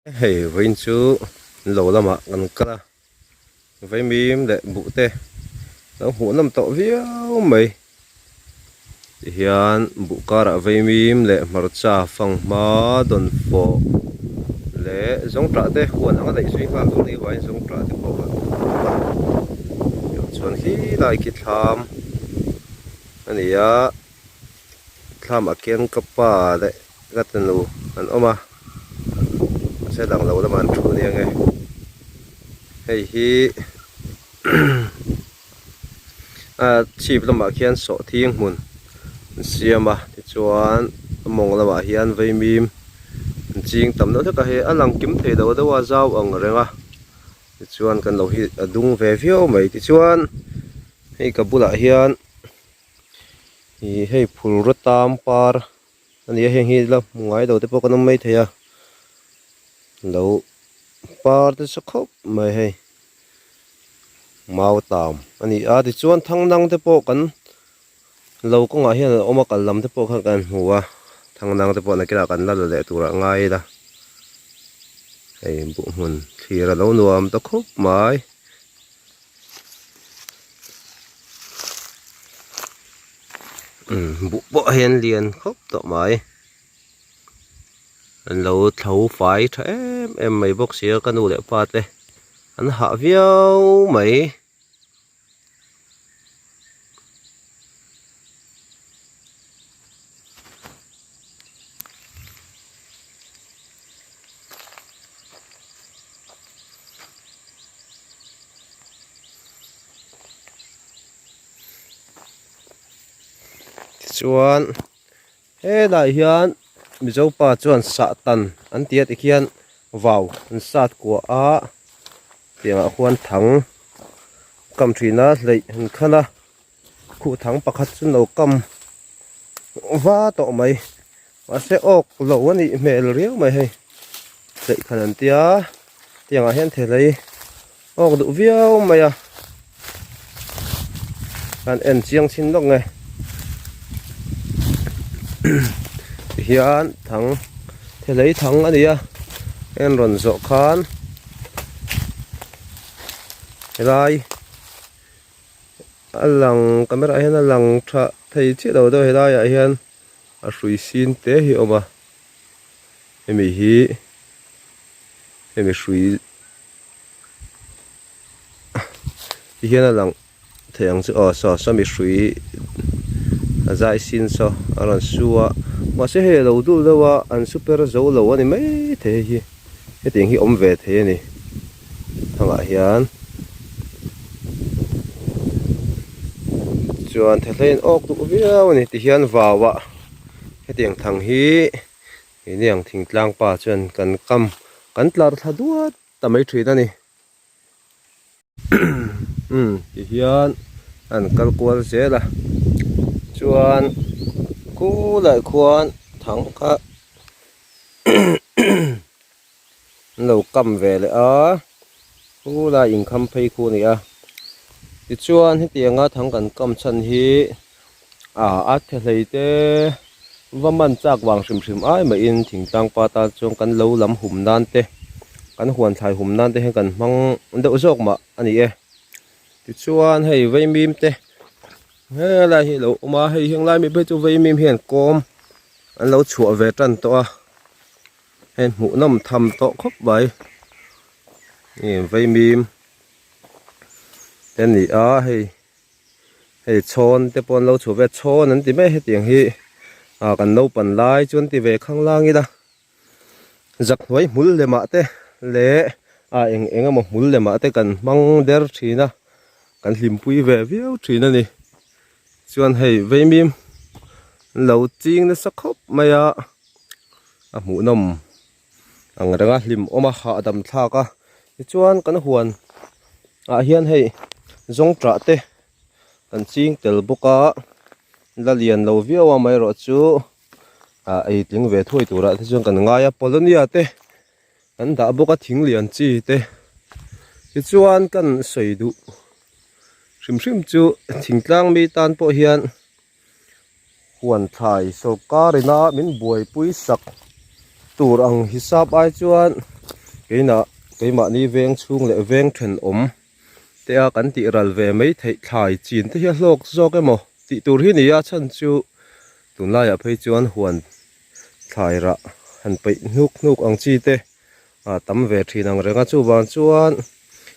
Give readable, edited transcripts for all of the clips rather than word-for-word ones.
Hey, vinh chú lâu lắm ạ, gần cả với mìm để bụ tê nó hú nằm tọ viêu mày thì hiện bụ cả đã với mìm để mà cha phăng má đồn phổ để giống trả tê huấn anh lại suy nghĩ giống đi vậy giống trả tê phổ chuẩn khi lại kịp tham anh ấy tham ở kiên cấp ba đấy gắt tên lu anh ôm sẽ đằng lâu lắm anh chú đi nghe hey hi chỉ là mà khian sọ thiên mun xiêm à thì chuan mong là mà hian vây mìm chiang tầm nó tất cả hệ lăng kiếm thể đâu đó qua giao ở người à thì chuan cần lâu hi đúng về phiếu mấy thì chuan hay cả bula hian thì hay phul rất tam par anh ấy hay hi là ngoài đầu thì bao con mấy thế à lâu par thì sắc khóc mấy hay mau tam anh ấy thì chuan thăng năng thì bao con lâu có ngài hiền ôm cái lắm thế bộ khácกันหัวทางนางthế bộ này cái làกันlà để tụi ra ngay đó hay bộ hồn thì là lâu nuông tao khúc mãi bộ hiền liền khúc tao mãi anh lâu thấu phải thế em mấy bốc xía cái nụ để phát đây anh hạ viêu mấy chuan he đại hiền mi dấu pa chuan sa tan an tiết hiền vào an sát của tiếng khuôn thắng cầm thủy na lấy hình khana khu thắng bạc hạt xuân đầu cầm và tổ mày và sẽ ốc lẩu anh ấy mẹ riêu mày hay dậy khả năng tiếng hiền thể lấy ốc đủ viêu mày à anh em chiang xin lộc này hiền thắng thế lấy thắng anh ấy em run rộ khan lại lăng camera hiền lăng thấy chiếc đầu tôi lại hiền suy xin tế hiểu mà em hi em suy hiền lăng thấy anh sẽ sao mình suy giải xin sao anh xua mà sẽ hệ đầu tu đâu anh super dấu lâu anh mấy thế hi cái tiếng hi về thế này thằng ạ hiền chuan thế lên ốc tụ viêu này thì hiền vào ạ cái tiếng thằng hi cái tiếng thình lang pa chuan cần cầm cần lar thà đua tầm mấy chuyện đó này thì hiền anh cần quan sẽ là chuan cú lại quan thằng cả lâu cầm về lại cú lại income pay cú này thì chuan hết tiền thằng cần cầm chân hi thế này thế và mình chắc vàng sìm ai mà in thỉnh tăng pa ta trong cần lâu lắm hùm nan thế cần hoàn thành hùm nan thế hay cần mong đậu dốc mà anh ấy thì chuan hay vây mìm thế hay là hi lâu mà hay hiện lại mình bây giờ vây mìm hiện com anh lâu chùa về trần to hèn mũ nằm thầm to khóc vậy vây mìm tên này hay chôn thế bọn lâu chùa về chôn anh thì mấy hết tiếng hi cần lâu bẩn lại chuan thì về khang lang đi đó giặc với mũi lệ mã thế lệ em một mũi lệ mã thế cần mong đer chỉ na cần liềm pui về viêu chỉ na nè chuan hay vây mìm lâu chiên nó sắc khóc mày mũ nằm người ta liềm hạ đầm tha cả chuan cần huan hiền hay giống trả thế cần chiên tel boka là liền lâu viêu mày rồi chú ấy tiếng về thôi tụi ra thế chứ cần ngay Polonia thế cần đã boka tiếng liền chi thế cái chuan cần sấy đủ sim chú thỉnh lang mi tan po hiền hoàn thải so cá rồi na min buổi pui sak tur ang hisap ai chuan cái mà ni veng chung lệ veng thuyền te a kan ti ral ve mai thei thlai chin te hi hlok zo ke mo ti tur hi ni a chan chu tun lai a phei chuan huan thlai ra han pei nuk ang chi te a tam ve thin ang renga chu wan chuan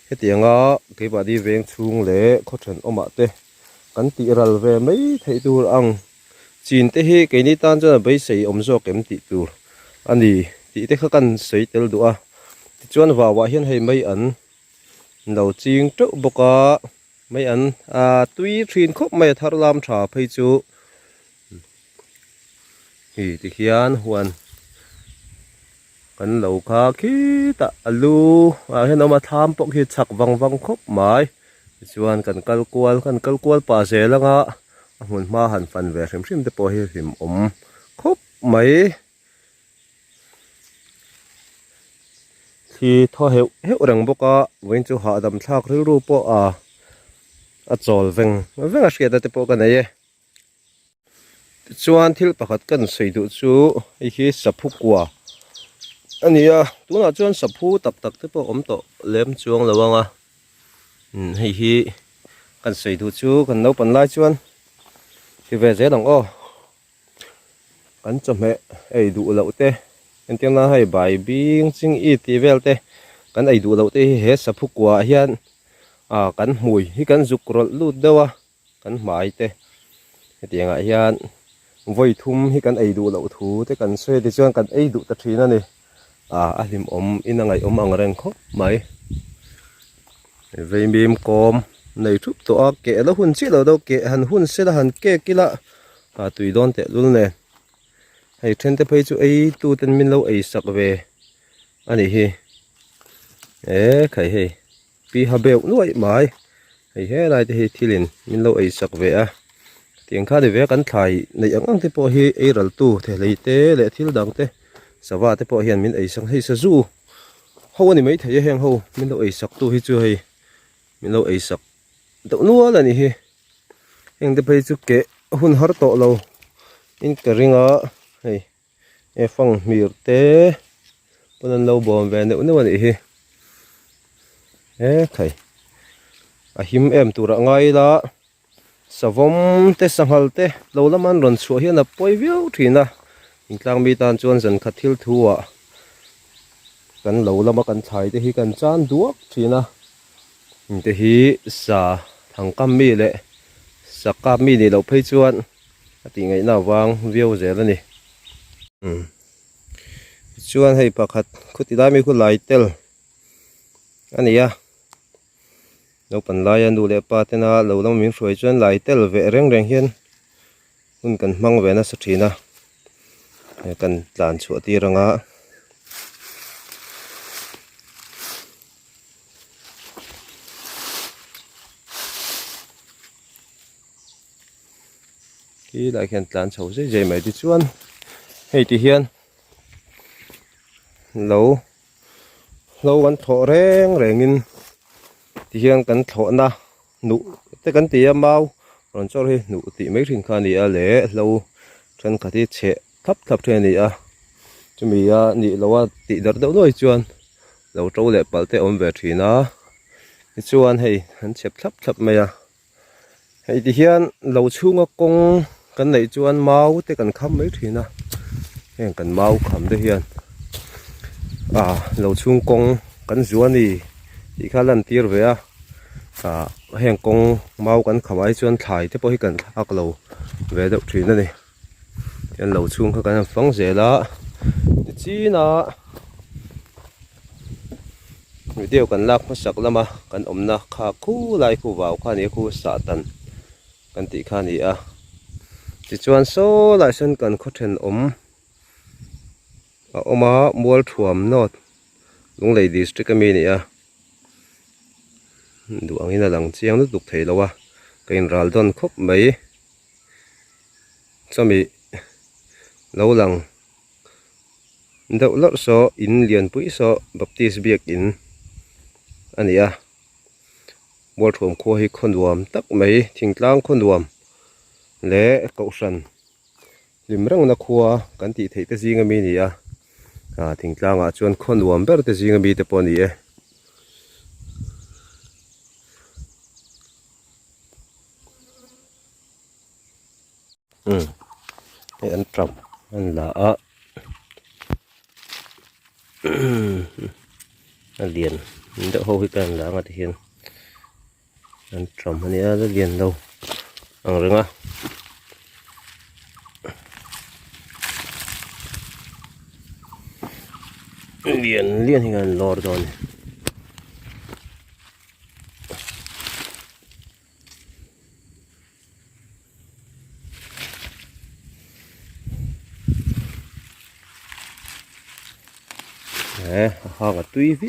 hetianga ke ba di veng chung le kho then oma te kan ti ral ve mai thei tur ang chin te hi ke ni tan chuan bei sei om zo kem ti tur ani ti te kha kan sei tel du a ti chuan wa hian hei mai an đầu chiên trúc bọc có mấy anh tuy thuyền khúc mày thar lam trà phê chú thì khian huan kan lâu khá khi ta alu hiện nó mà tham bọc khi chặt văng khúc mãi chuan kan kal kual pa se la nga mun ma han fan ve rim te po hi him khúc mấy thì thọ hiệu rằng bốc á với chú họ đầm thác rưu po chol veng a skia te po ka nei chuan thil pakhat kan sei du chu hi saphu kwa ania tuna chuan saphu tak te po om to lem chuang lawanga hi kan sei du chu kan no pan lai chuan thì về dễ đồng ô kan chom he ei du lo te en tiang na hai bai bing ching i ti vel te kan ei du lo te he saphu kwa hian kan mui hi kan zuk rol lut dewa kan mai te hetianga hian voi thum hi kan ei du lo thu te kan se ti chuan kan ei du ta thina ni a lim om in angai om ang reng khop mai vei mim kom nei thup to a ke lo hun chi lo do ke han hun se la han ke kila tui don te lul ne hei then te phei chu ei tu ten min lo ei sak ve ani hi khai hei pi ha beu nuai mai hei he lai te hi thilin min lo ei sak ve a tiang kha de ve kan thlai nei ang te po hi ei ral tu the lei te le thil dang te sawa te po hian min ei sang hei sa zu ho ani mai thei heng ho min lo ei sak tu hi chu hei min lo ei sak do nual ani hi heng te phei chu ke hun har to lo in ka ringa hei e fang mir te ponan lo bom ve ne ani hi khai him em tura ngai la savom te sanghal te lo laman ron chu hian a poi viau thina ingtlang mi tan chuan zan khathil thuwa kan lo lama kan thai te hi kan chan duak thina te hi sa thangkam mi le sakap mi ni lo phei chuan ati ngai na wang viau zel ani chuan hei pakhat khuti lai mi khu lai tel ania lo pan lai an du le pa te na lo lam min hroi chuan lai tel ve reng hian hun kan hmang ve na sa thina kan tlan chu ti ranga ki lại khen tlan chho dây mai ti chuan hei ti hian lo an tho reng in ti hian kan tho na nu te kan ti mau ron chor hi nu ti mai thing kha ni a le lo than khati che thap the ni a chumi a ni lowa ti dar do noi chuan lo to le palte om ve thina ti chuan hei han chep thap mai a hei ti hian lo chunga kong kan nei chuan mau te kan kham mai thina heng kan mau kham de hian lo chung kong kan zuani ti kha lan tir ve a heng kong mau kan khamai chuan thlai te po hi kan thak lo ve do thina ni yan lo chung kha kan fang zela china video kan lak masak lama kan omna kha khu lai khu waw kha ni khu sa tan kan ti kha ni a ti chuan so lai san kan kho then oma mual thuam not lunglei district ami ni a du angina lang chiang nu duk thei lowa kain ral don khop mai chami lo lang deuh lor so in lian pui so baptist biak in ania mual thuam kho hi khonduam tak mai thingtlang khonduam le kausan limrang na khuwa kan ti thei te jinga mi ni a thỉnh tlang chuan khon nuam ber te zinga mi te pawh ni e hei an tram an la a a lian đỡ hô hi kan la nga te hian an tram ani a la lian lo ang renga lian hi kan lor don ha nga tui vi